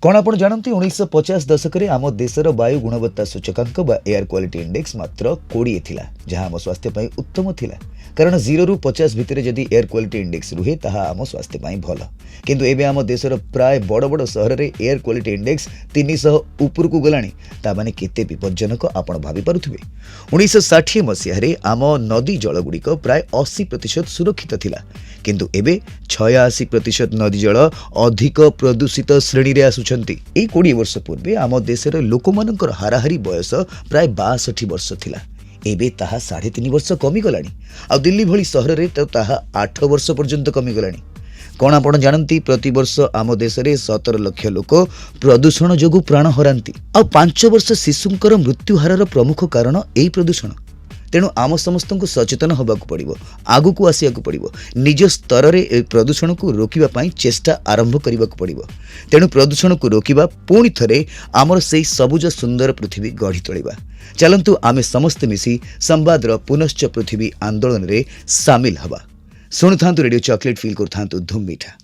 कौन आपण जानती 1950 दशक रे आम देशर वायु गुणवत्ता सूचकांक बा एयर क्वालिटी इंडेक्स मात्र 20 थिला जहां आम स्वास्थ्य पई उत्तम थिला कारण 0 रु 50 भितर जदि एयर क्वालिटी इंडेक्स रुहे ताहा आम स्वास्थ्य पई भल किंतु एबे आम देशर प्राय बड़ बड़ सहर रे एयर क्वालिटी इंडेक्स 300 ऊपर को गलानी ता माने केते विपज्जनक आपण भाबी पारुथिबे 1960 मसिया रे आम नदी जल गुड़िक प्राय 80% सुरक्षित थिला किंतु एबे 86% नदी जल अधिक प्रदूषित श्रेणी रे आसुछंती। ए 20 वर्ष पूर्वे आम देशर लोकमानकर हाराहारी बयस प्राय 62 वर्ष थिला एबे ताहा 3.5 वर्ष कमी गलानी आ दिल्ली भली सहर रे तो ताहा 8 वर्ष पर्यंत कमी गलानी। कौन आपण जानती प्रति वर्ष आम देश रे 17 लाख लोक प्रदूषण जोगु प्राण हरांती आ 5 वर्ष शिशुंकर मृत्यु हारर प्रमुख कारण एई प्रदूषण। तेणु आम समस्त को सचेतन होबाकू पड़िबो आगु को आसियाकू पड़िबो निज स्तर रे ए प्रदूषण को रोकिबा पई चेष्टा आरंभ करिबाकू पड़िबो। तेणु प्रदूषण को रोकिबा पुणी थरे आमर सेई सबुज सुंदर पृथ्वी गढ़ी तोलिबा। चलंतु आमे समस्त मिसी संवादर पुनश्च पृथ्वी आंदोलन रे सामिल हबा। सुनुथांतु रेडियो चॉकलेट फील करथांतु धूम मीठा।